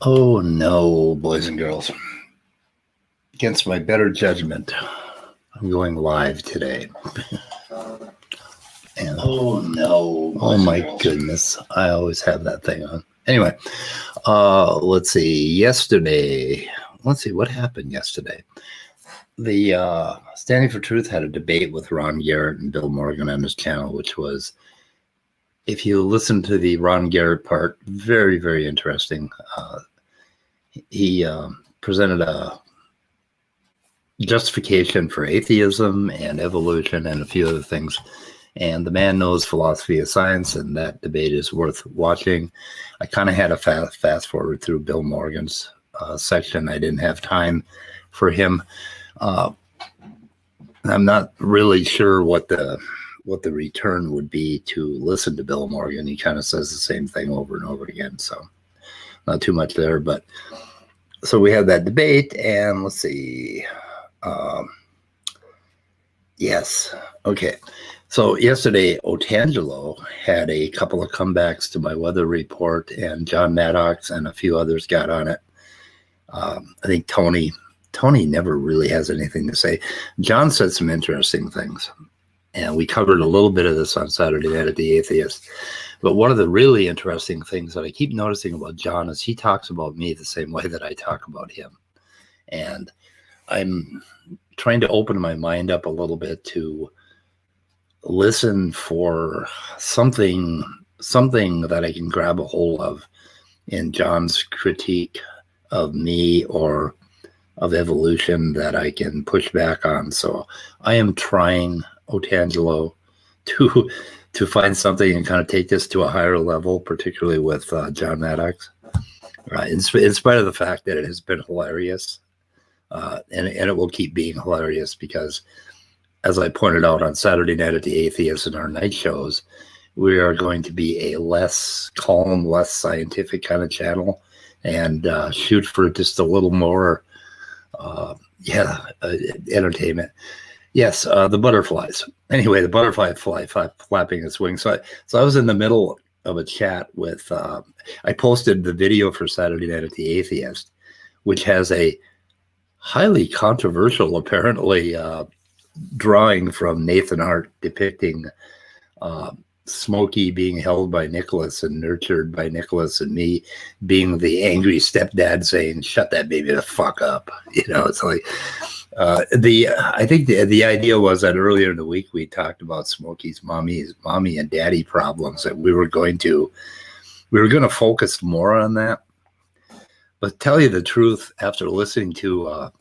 Oh no, boys and girls. Against my better judgment, I'm going live today. And Oh no. oh my goodness, I always have that thing on. Anyway, let's see. Let's see what happened yesterday. The Standing for Truth had a debate with Ron Garrett and Bill Morgan on his channel, which was, if you listen to the Ron Garrett part, very, very interesting. He presented a justification for atheism and evolution and a few other things. And the man knows philosophy of science, and that debate is worth watching. I kind of had a fast forward through Bill Morgan's section. I didn't have time for him. I'm not really sure what the return would be to listen to Bill Morgan. He kind of says the same thing over and over again, so not too much there. But so we had that debate, and let's see. Yes. Okay. So yesterday, Otangelo had a couple of comebacks to my weather report, and John Maddox and a few others got on it. I think Tony never really has anything to say. John said some interesting things, and we covered a little bit of this on Saturday Night at the Atheist. But one of the really interesting things that I keep noticing about John is he talks about me the same way that I talk about him. And I'm trying to open my mind up a little bit to listen for something that I can grab a hold of in John's critique of me or of evolution that I can push back on. So I am trying, Otangelo, to find something and kind of take this to a higher level, particularly with John Maddox, in spite of the fact that it has been hilarious. And it will keep being hilarious because, as I pointed out on Saturday Night at the Atheist in our night shows, we are going to be a less calm, less scientific kind of channel and shoot for just a little more, entertainment. Yes, the butterflies. Anyway, the butterfly flapping its wings. So I was in the middle of a chat with, I posted the video for Saturday Night at the Atheist, which has a highly controversial, apparently, drawing from Nathan Hart depicting Smokey being held by Nicholas and nurtured by Nicholas, and me being the angry stepdad saying, "Shut that baby the fuck up." It's like I think the idea was that earlier in the week we talked about Smokey's mommy and daddy problems, that we were going to focus more on that. But tell you the truth, after listening to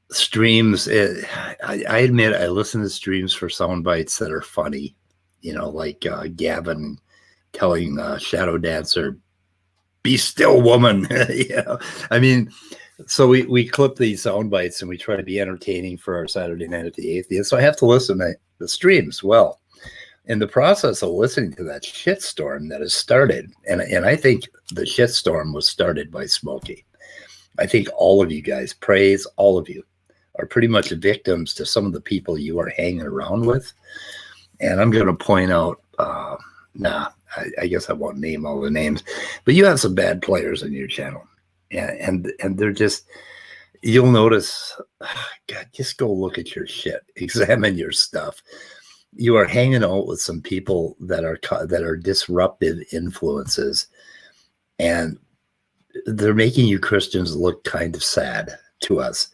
streams, I admit I listen to streams for sound bites that are funny, like Gavin telling Shadow Dancer, "Be still, woman." I mean, so we clip these sound bites and we try to be entertaining for our Saturday Night at the Atheist. So I have to listen to the streams. Well, in the process of listening to that shitstorm that has started, and I think the shitstorm was started by Smokey. I think all of you guys, praise all of you, are pretty much victims to some of the people you are hanging around with. And I'm going to point out, I guess I won't name all the names, but you have some bad players in your channel. And they're just, you'll notice, God, just go look at your shit, examine your stuff. You are hanging out with some people that are disruptive influences, and they're making you Christians look kind of sad to us.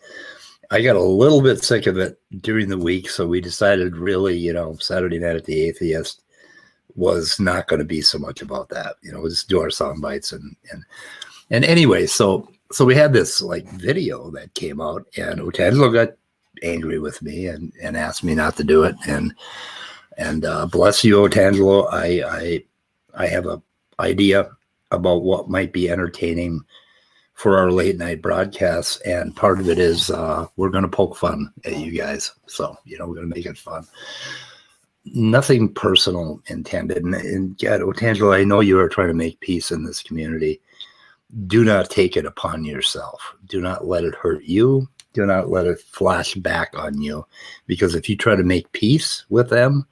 I got a little bit sick of it during the week, so we decided really, Saturday Night at the Atheist was not going to be so much about that. We'll just do our sound bites and anyway, so we had this like video that came out, and Otangelo got angry with me and asked me not to do it. And bless you, Otangelo. I have an idea about what might be entertaining for our late night broadcasts, and part of it is we're going to poke fun at you guys. So we're going to make it fun. Nothing personal intended. And God, Otangelo, I know you are trying to make peace in this community. Do not take it upon yourself. Do not let it hurt you. Do not let it flash back on you, because if you try to make peace with them,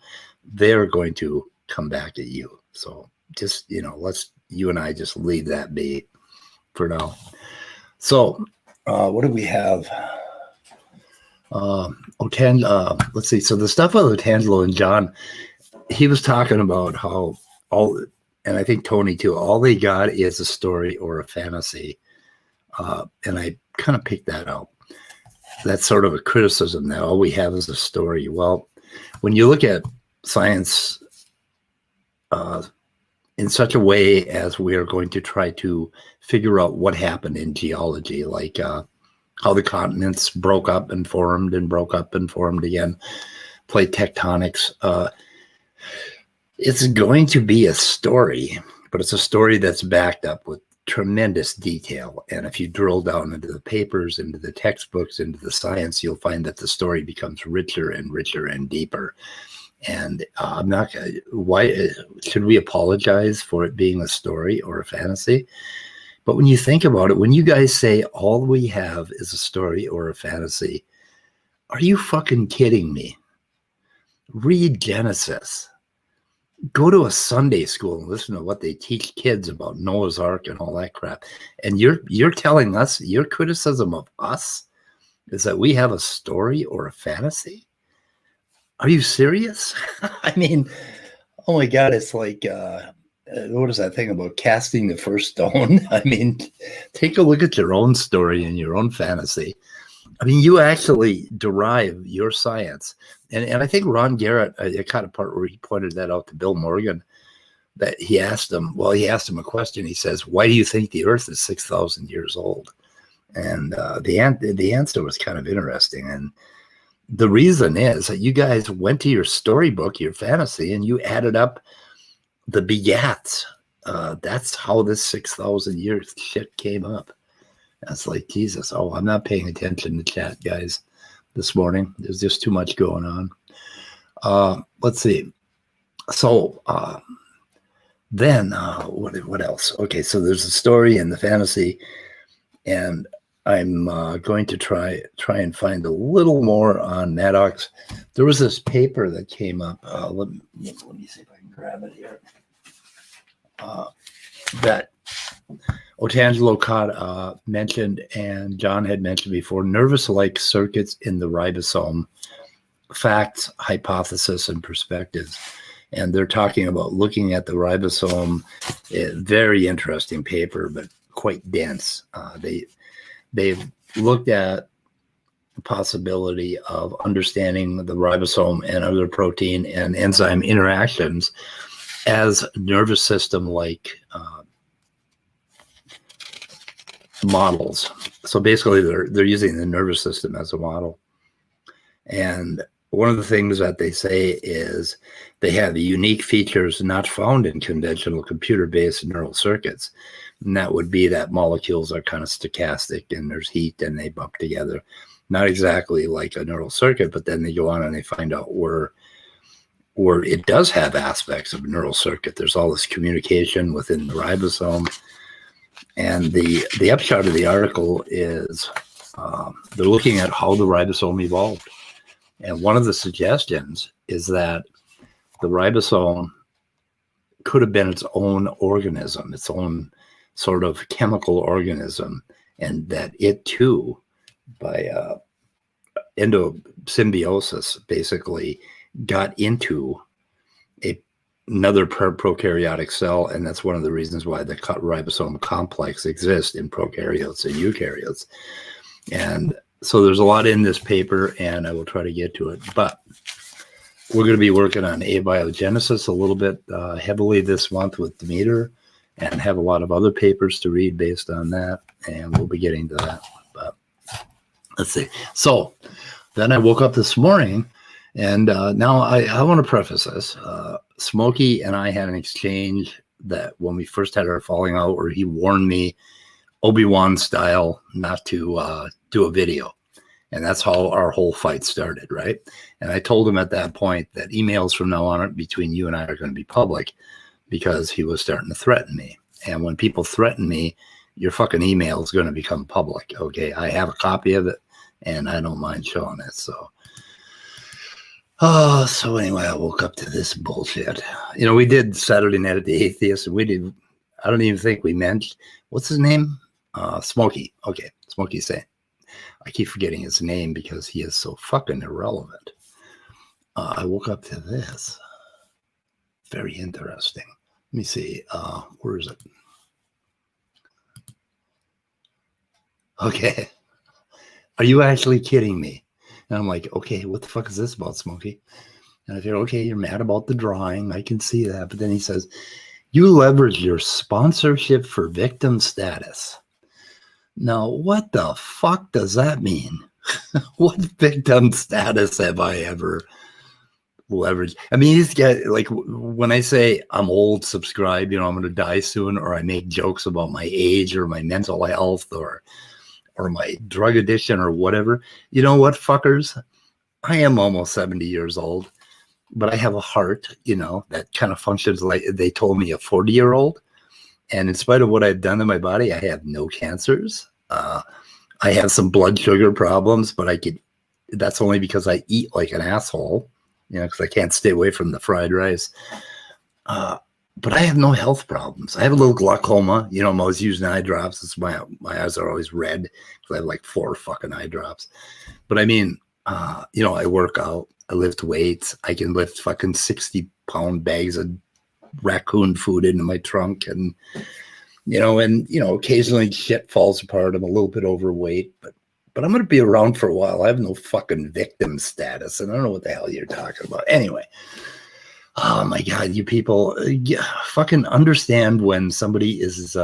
they're going to come back at you. So just, let's you and I just leave that be for now. So, what do we have? Let's see. So the stuff with Otangelo and John, he was talking about how and I think Tony too, all they got is a story or a fantasy. And I kind of picked that out. That's sort of a criticism that all we have is a story. Well, when you look at science in such a way as we are going to try to figure out what happened in geology, like how the continents broke up and formed and broke up and formed again, plate tectonics, it's going to be a story, but it's a story that's backed up with tremendous detail. And if you drill down into the papers, into the textbooks, into the science, you'll find that the story becomes richer and richer and deeper. And I'm not gonna, why should we apologize for it being a story or a fantasy? But when you think about it, when you guys say all we have is a story or a fantasy, are you fucking kidding me? Read Genesis. Go to a Sunday school and listen to what they teach kids about Noah's Ark and all that crap. And you're telling us, your criticism of us is that we have a story or a fantasy? Are you serious? I mean, oh my God, it's like, what is that thing about casting the first stone? I mean, take a look at your own story and your own fantasy. I mean, you actually derive your science. And I think Ron Garrett, I caught a part where he pointed that out to Bill Morgan, that he asked him a question. He says, why do you think the Earth is 6,000 years old? And the answer was kind of interesting. And the reason is that you guys went to your storybook, your fantasy, and you added up the begats. That's how this 6,000 years shit came up. That's like, Jesus. Oh, I'm not paying attention to chat, guys, this morning. There's just too much going on. Let's see. So then what else? Okay, so there's a story and the fantasy, and I'm going to try and find a little more on Maddox. There was this paper that came up. Let me see if I can grab it here. That Otangelo mentioned, and John had mentioned before, nervous-like circuits in the ribosome, facts, hypothesis, and perspectives. And they're talking about looking at the ribosome. Very interesting paper, but quite dense. They've looked at the possibility of understanding the ribosome and other protein and enzyme interactions as nervous system-like models. So basically they're using the nervous system as a model. And one of the things that they say is they have unique features not found in conventional computer-based neural circuits. And that would be that molecules are kind of stochastic and there's heat and they bump together. Not exactly like a neural circuit, but then they go on and they find out where it does have aspects of a neural circuit. There's all this communication within the ribosome. And the upshot of the article is they're looking at how the ribosome evolved. And one of the suggestions is that the ribosome could have been its own organism, its own sort of chemical organism, and that it too, by endosymbiosis, basically got into another prokaryotic cell, and that's one of the reasons why the ribosome complex exists in prokaryotes and eukaryotes. And so there's a lot in this paper, and I will try to get to it. But we're going to be working on abiogenesis a little bit heavily this month with Demeter, and have a lot of other papers to read based on that, and we'll be getting to that. But let's see. So then I woke up this morning, and now I want to preface this. Smokey and I had an exchange that when we first had our falling out, where he warned me Obi-Wan style not to do a video. And that's how our whole fight started, right? And I told him at that point that emails from now on between you and I are going to be public, because he was starting to threaten me. And when people threaten me, your fucking email is going to become public. Okay, I have a copy of it, and I don't mind showing it. So anyway, I woke up to this bullshit. You know, we did Saturday Night at the Atheist, and I don't even think we mentioned, what's his name? Smokey. Okay, Smokey saying. I keep forgetting his name because he is so fucking irrelevant. I woke up to this. Very interesting. Let me see. Where is it? Okay. Are you actually kidding me? And I'm like, okay, what the fuck is this about, Smokey? And I feel, okay, you're mad about the drawing. I can see that. But then he says, you leverage your sponsorship for victim status. Now, what the fuck does that mean? What victim status have I ever leveraged? I mean, he's got, like, when I say I'm old, subscribe, I'm going to die soon, or I make jokes about my age or my mental health or my drug addiction or whatever. You know what, fuckers? I am almost 70 years old, but I have a heart, that kind of functions like they told me a 40-year-old. And in spite of what I've done to my body, I have no cancers. I have some blood sugar problems, but that's only because I eat like an asshole, because I can't stay away from the fried rice. But I have no health problems. I have a little glaucoma. I'm always using eye drops. It's my eyes are always red because I have like 4 fucking eye drops. But I mean, I work out. I lift weights. I can lift fucking 60-pound bags of raccoon food into my trunk, and occasionally shit falls apart. I'm a little bit overweight, but I'm going to be around for a while. I have no fucking victim status, and I don't know what the hell you're talking about. Anyway. Oh my God, you people fucking understand when somebody is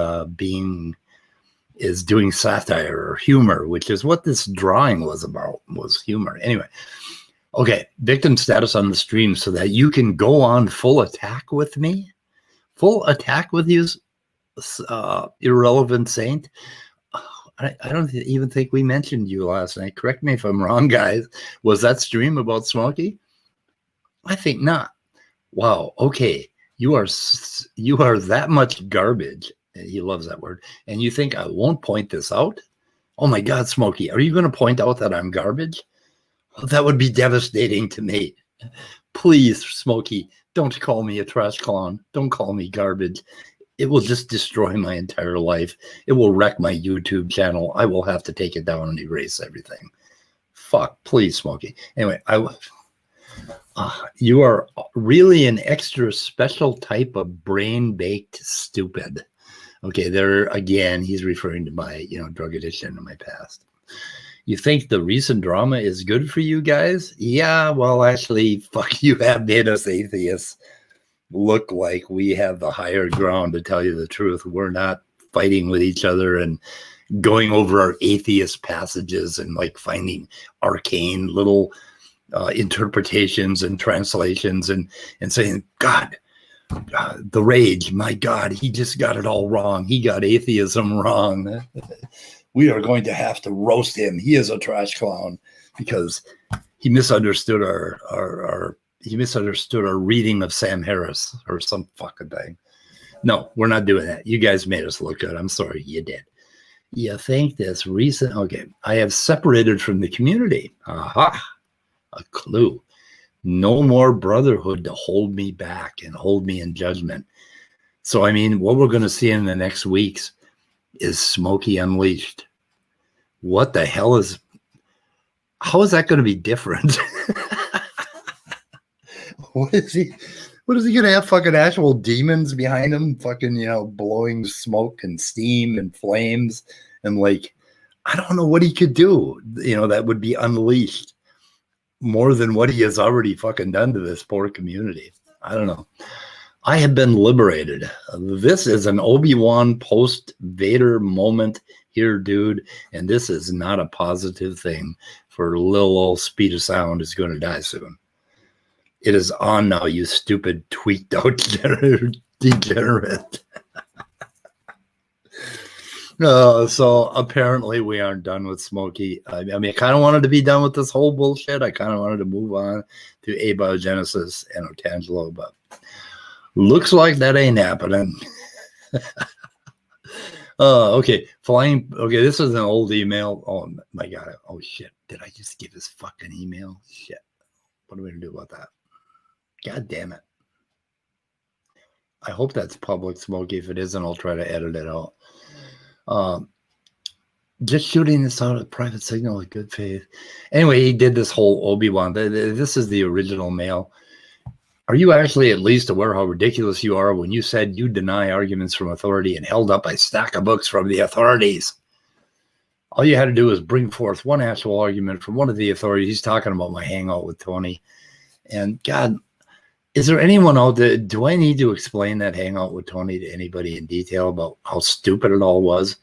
doing satire or humor, which is what this drawing was about, was humor. Anyway, okay, victim status on the stream so that you can go on full attack with me. Full attack with you, irrelevant saint. I don't even think we mentioned you last night. Correct me if I'm wrong, guys. Was that stream about Smokey? I think not. Wow. Okay. You are that much garbage. He loves that word. And you think I won't point this out? Oh my God, Smokey, are you going to point out that I'm garbage? Well, that would be devastating to me. Please, Smokey, don't call me a trash clown. Don't call me garbage. It will just destroy my entire life. It will wreck my YouTube channel. I will have to take it down and erase everything. Fuck, please, Smokey. Anyway, you are really an extra special type of brain-baked stupid. Okay, there again, he's referring to my, drug addiction in my past. You think the recent drama is good for you guys? Yeah, well, actually, fuck, you have made us atheists look like we have the higher ground, to tell you the truth. We're not fighting with each other and going over our atheist passages and like finding arcane little interpretations and translations and saying, God, the rage, my God, he just got it all wrong. He got atheism wrong. We are going to have to roast him. He is a trash clown because he misunderstood our reading of Sam Harris or some fucking thing. No, we're not doing that. You guys made us look good. I'm sorry, you did. You think this recent? Okay, I have separated from the community. Aha. A clue. No more brotherhood to hold me back and hold me in judgment. So, I mean, what we're going to see in the next weeks is Smokey Unleashed. What the hell how is that going to be different? What is he going to have? Fucking actual demons behind him, fucking, blowing smoke and steam and flames. And like, I don't know what he could do, that would be unleashed. More than what he has already fucking done to this poor community. I don't know. I have been liberated. This is an Obi-Wan post-Vader moment here, dude. And this is not a positive thing for little old Speed of Sound is going to die soon. It is on now, you stupid tweaked out degenerate. So apparently we aren't done with Smokey. I mean, I kind of wanted to be done with this whole bullshit. I kind of wanted to move on to Abiogenesis and Otangelo, but looks like that ain't happening. Okay, flying. Okay, this is an old email. Oh my God. Oh shit. Did I just give his fucking email? Shit. What are we gonna do about that? God damn it. I hope that's public, Smokey. If it isn't, I'll try to edit it out. just shooting this out of private signal with good faith. Anyway, he did this whole Obi-Wan. This is the original mail. Are you actually at least aware how ridiculous you are when you said you deny arguments from authority and held up a stack of books from the authorities? All you had to do was bring forth one actual argument from one of the authorities. He's talking about my hangout with Tony. And God, is there anyone out there? Do I need to explain that hangout with Tony to anybody in detail about how stupid it all was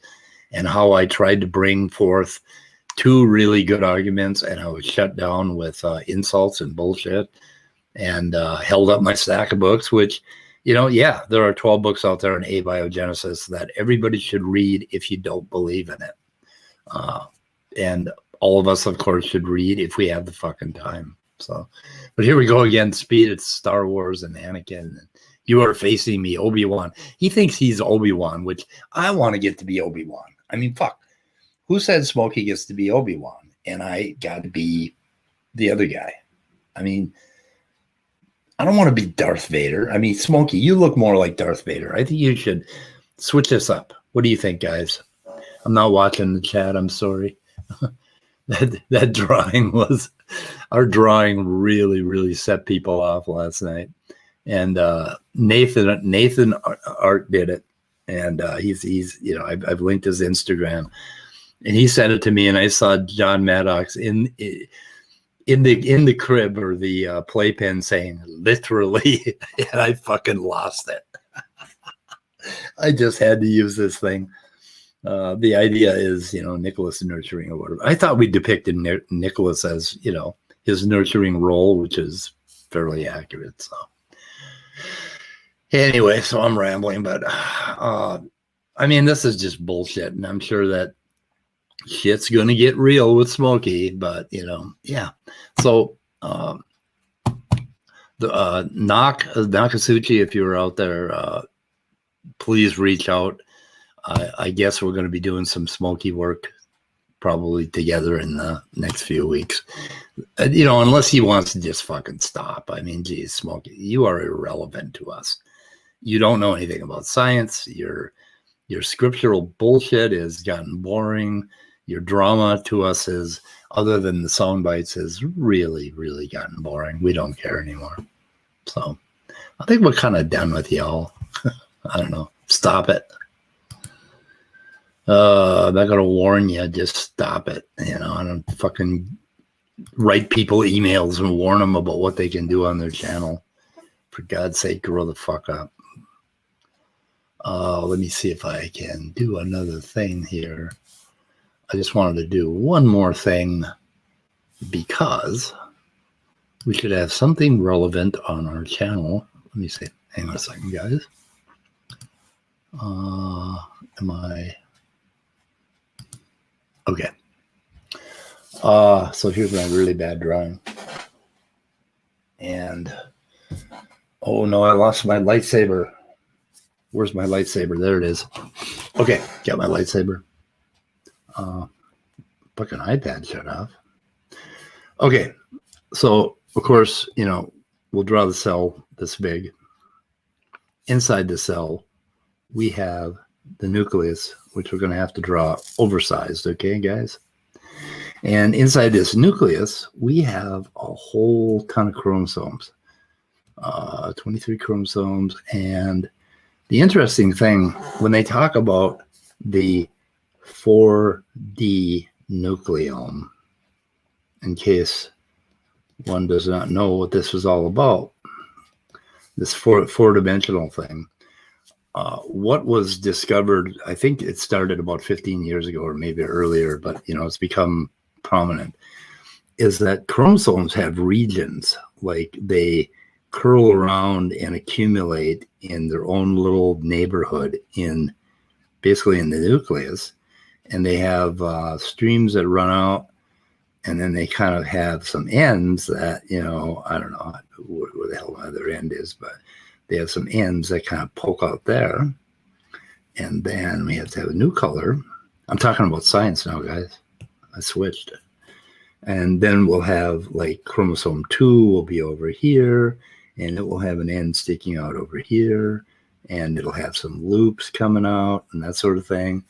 and how I tried to bring forth two really good arguments and I was shut down with insults and bullshit and held up my stack of books, which, you know, yeah, there are 12 books out there in abiogenesis that everybody should read if you don't believe in it. And all of us, of course, should read if we have the fucking time. So, but here we go again. Speed, it's Star Wars and Anakin. You are facing me, Obi-Wan. He thinks he's Obi-Wan, which I want to get to be Obi-Wan. I mean, fuck. Who said Smokey gets to be Obi-Wan? And I got to be the other guy. I mean, I don't want to be Darth Vader. I mean, Smokey, you look more like Darth Vader. I think you should switch this up. What do you think, guys? I'm not watching the chat. I'm sorry. That drawing was, our drawing really set people off last night. And Nathan Art did it. And he's you know, I've linked his Instagram. And he sent it to me, and I saw John Maddox in the crib or the playpen saying literally, and I fucking lost it. I just had to use this thing. The idea is, you know, Nicholas nurturing or whatever. I thought we depicted Nicholas as, you know, his nurturing role, which is fairly accurate. So anyway, so I'm rambling, but I mean, this is just bullshit, and I'm sure that shit's going to get real with Smokey, but, you know, yeah. So the Nakasuchi, if you're out there, please reach out. I guess we're going to be doing some Smokey work probably together in the next few weeks. You know, unless he wants to just fucking stop. I mean, geez, Smokey, you are irrelevant to us. You don't know anything about science. Your scriptural bullshit has gotten boring. Your drama to us is, other than the sound bites, has really gotten boring. We don't care anymore. So I think we're kind of done with y'all. I don't know. Stop it. I'm not gonna warn you, just stop it. You know, I don't fucking write people emails and warn them about what they can do on their channel. For God's sake, grow the fuck up. Let me see if I can do another thing here. I just wanted to do one more thing because we should have something relevant on our channel. Let me see. Hang on a second, guys. Am I... Okay. So here's my really bad drawing. And, oh no, I lost my lightsaber. Where's my lightsaber? There it is. Okay, got my lightsaber. Fucking iPad shut off. Okay, so of course, you know, we'll draw the cell this big. Inside the cell, we have the nucleus, which we're going to have to draw oversized, okay, guys? And inside this nucleus, we have a whole ton of chromosomes, 23 chromosomes. And the interesting thing, when they talk about the 4D nucleome, in case one does not know what this was all about, this four-dimensional thing, what was discovered, I think it started about 15 years ago or maybe earlier, but, you know, it's become prominent, is that chromosomes have regions, like they curl around and accumulate in their own little neighborhood in basically in the nucleus, and they have streams that run out, and then they kind of have some ends that, you know, I don't know where the hell their end is, but they have some ends that kind of poke out there. And then we have to have a new color. I'm talking about science now, guys. I switched. And then we'll have like chromosome 2 will be over here, and it will have an end sticking out over here, and it'll have some loops coming out and that sort of thing.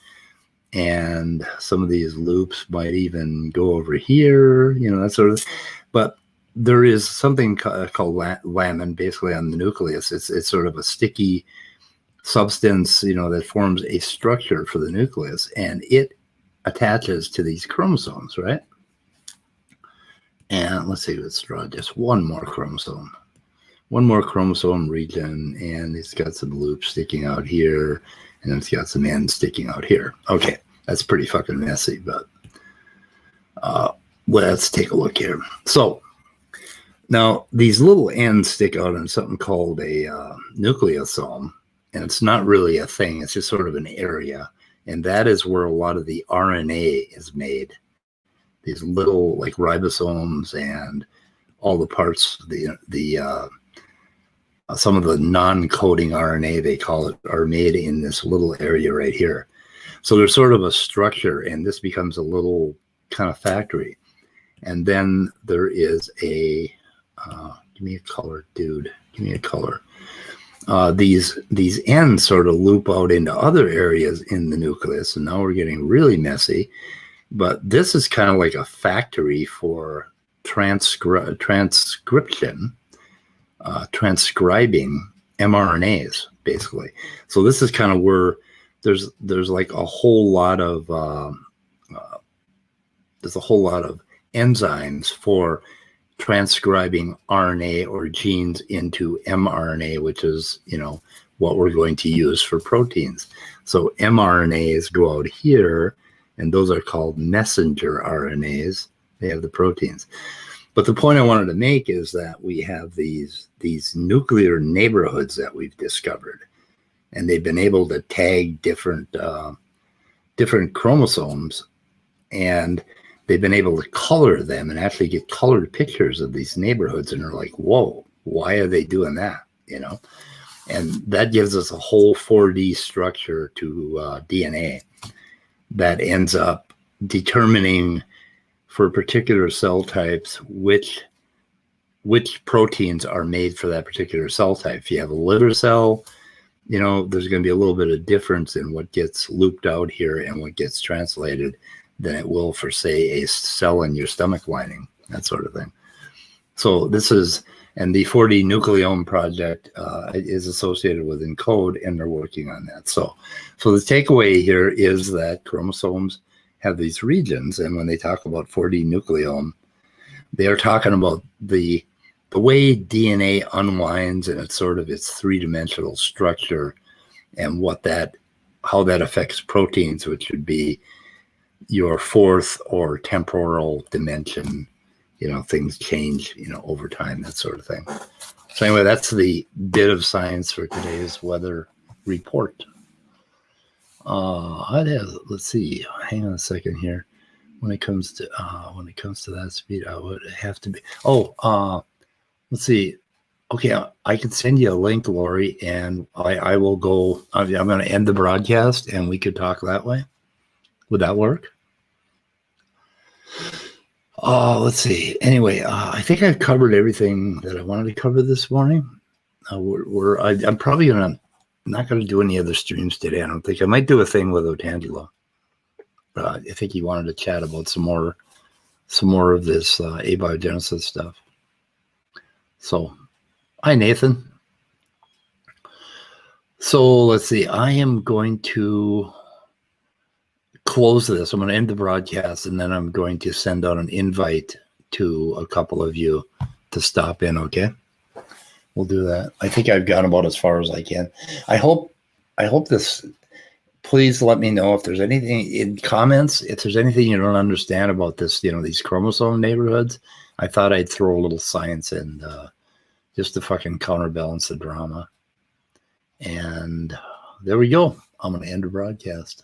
and some of these loops might even go over here, that sort of. But there is something called lamin, basically on the nucleus. It's sort of a sticky substance, that forms a structure for the nucleus, and it attaches to these chromosomes, right? And let's see, let's draw just one more chromosome region, and it's got some loops sticking out here, and it's got some ends sticking out here. Okay, that's pretty fucking messy, but let's take a look here. So now these little ends stick out in something called a nucleosome, and it's not really a thing. It's just sort of an area, and that is where a lot of the RNA is made. These little like ribosomes and all the parts, some of the non-coding RNA, they call it, are made in this little area right here. So there's sort of a structure, and this becomes a little kind of factory. And then there is a, give me a color, dude. Give me a color. These ends sort of loop out into other areas in the nucleus, and now we're getting really messy. But this is kind of like a factory for transcription, transcribing mRNAs, basically. So this is kind of where there's like a whole lot of enzymes for transcribing RNA or genes into mRNA, which is what we're going to use for proteins. So mRNAs go out here, and those are called messenger RNAs. They have the proteins. But the point I wanted to make is that we have these nuclear neighborhoods that we've discovered, and they've been able to tag different chromosomes, and they've been able to color them and actually get colored pictures of these neighborhoods, and they're like, whoa, why are they doing that? And that gives us a whole 4D structure to DNA that ends up determining for particular cell types which proteins are made for that particular cell type. If you have a liver cell, there's going to be a little bit of difference in what gets looped out here and what gets translated than it will for, say, a cell in your stomach lining, that sort of thing. So this is, and the 4D Nucleome project is associated with ENCODE, and they're working on that. So the takeaway here is that chromosomes have these regions, and when they talk about 4D Nucleome, they are talking about the way DNA unwinds and it's sort of its three-dimensional structure, and how that affects proteins, which would be your fourth or temporal dimension. Things change, over time, that sort of thing. So anyway, that's the bit of science for today's weather report. Let's see. Hang on a second here. When it comes to that speed, I would have to be. Let's see. Okay, I can send you a link, Lori, and I will go. I'm going to end the broadcast, and we could talk that way. Would that work? Let's see. Anyway, I think I've covered everything that I wanted to cover this morning. I'm probably not going to do any other streams today. I don't think. I might do a thing with Otangelo. I think he wanted to chat about some more of this abiogenesis stuff. So, hi, Nathan. So let's see. I am going to close this. I'm going to end the broadcast, and then I'm going to send out an invite to a couple of you to stop in. Okay, we'll do that. I think I've gone about as far as I can. I hope this. Please let me know if there's anything in comments. If there's anything you don't understand about this, these chromosome neighborhoods. I thought I'd throw a little science in just to fucking counterbalance the drama. And there we go. I'm going to end the broadcast.